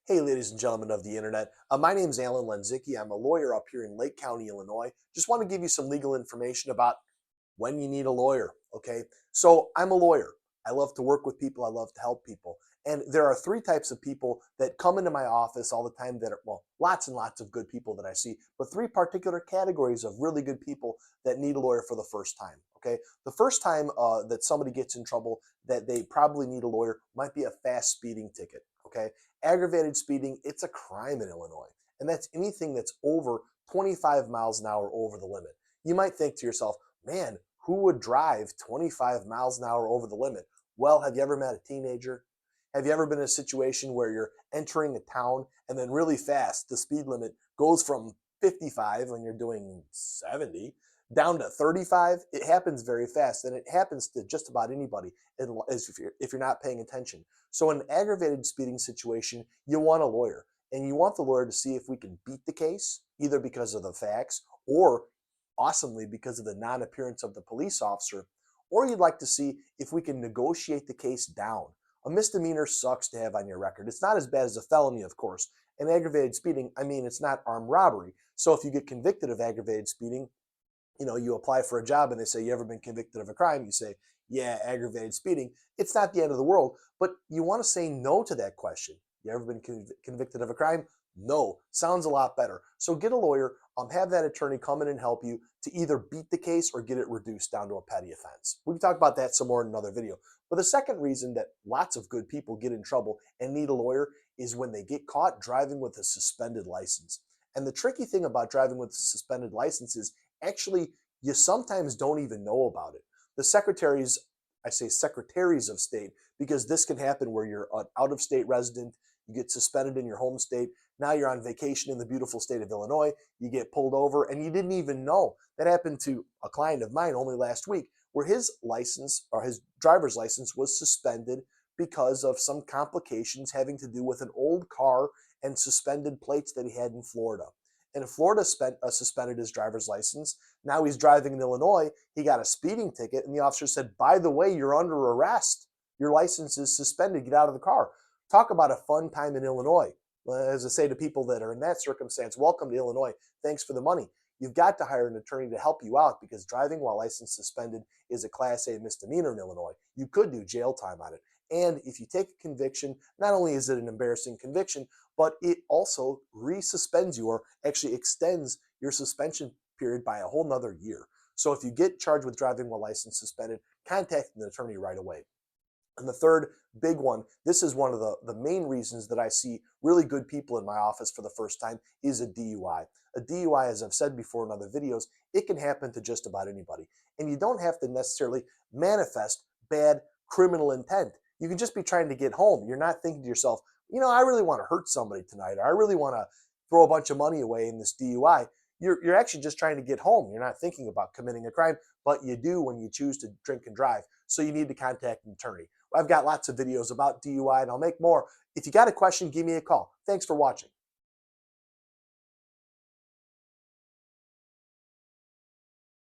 Hey, ladies and gentlemen of the internet. My name is Lenczycki. I'm a lawyer up here in Lake County, Illinois. Just want to give you some legal information about when you need a lawyer. Okay. So I'm a lawyer. I love to work with people. I love to help people. And there are three types of people that come into my office all the time that are, well, lots and lots of good people that I see, but three particular categories of really good people that need a lawyer for the first time. Okay. The first time that somebody gets in trouble that they probably need a lawyer might be a fast speeding ticket. Okay. Aggravated speeding, it's a crime in Illinois. And that's anything that's over 25 miles an hour over the limit. You might think to yourself, man, who would drive 25 miles an hour over the limit? Well, have you ever met a teenager? Have you ever been in a situation where you're entering a town and then really fast, the speed limit goes from 55 when you're doing 70 down to 35? It happens very fast, and it happens to just about anybody if you're not paying attention. So in an aggravated speeding situation, you want a lawyer, and you want the lawyer to see if we can beat the case, either because of the facts or awesomely because of the non-appearance of the police officer, or you'd like to see if we can negotiate the case down. A misdemeanor sucks to have on your record. It's not as bad as a felony, of course. And aggravated speeding, I mean, it's not armed robbery. So if you get convicted of aggravated speeding, you apply for a job and they say, you ever been convicted of a crime? You say, yeah, aggravated speeding. It's not the end of the world, but you want to say no to that question. You ever been convicted of a crime? No. Sounds a lot better. So get a lawyer, have that attorney come in and help you to either beat the case or get it reduced down to a petty offense. We can talk about that some more in another video. But the second reason that lots of good people get in trouble and need a lawyer is when they get caught driving with a suspended license. And the tricky thing about driving with a suspended license is actually you sometimes don't even know about it. The secretaries, I say secretaries of state, because this can happen where you're an out-of-state resident, you get suspended in your home state, now you're on vacation in the beautiful state of Illinois, you get pulled over, and you didn't even know. That happened to a client of mine only last week, where his license, or his driver's license, was suspended because of some complications having to do with an old car and suspended plates that he had in Florida. And Florida suspended his driver's license. Now he's driving in Illinois. He got a speeding ticket, and the officer said, by the way, you're under arrest. Your license is suspended. Get out of the car. Talk about a fun time in Illinois. As I say to people that are in that circumstance, welcome to Illinois. Thanks for the money. You've got to hire an attorney to help you out because driving while license suspended is a Class A misdemeanor in Illinois. You could do jail time on it. And if you take a conviction, not only is it an embarrassing conviction, but it also resuspends you or actually extends your suspension period by a whole nother year. So if you get charged with driving while license suspended, contact an attorney right away. And the third big one, this is one of the main reasons that I see really good people in my office for the first time, is a DUI. A DUI, as I've said before in other videos, it can happen to just about anybody. And you don't have to necessarily manifest bad criminal intent. You can just be trying to get home. You're not thinking to yourself, I really want to hurt somebody tonight, or I really want to throw a bunch of money away in this DUI. You're actually just trying to get home. You're not thinking about committing a crime, but you do when you choose to drink and drive. So you need to contact an attorney. I've got lots of videos about DUI, and I'll make more. If you got a question, give me a call. Thanks for watching.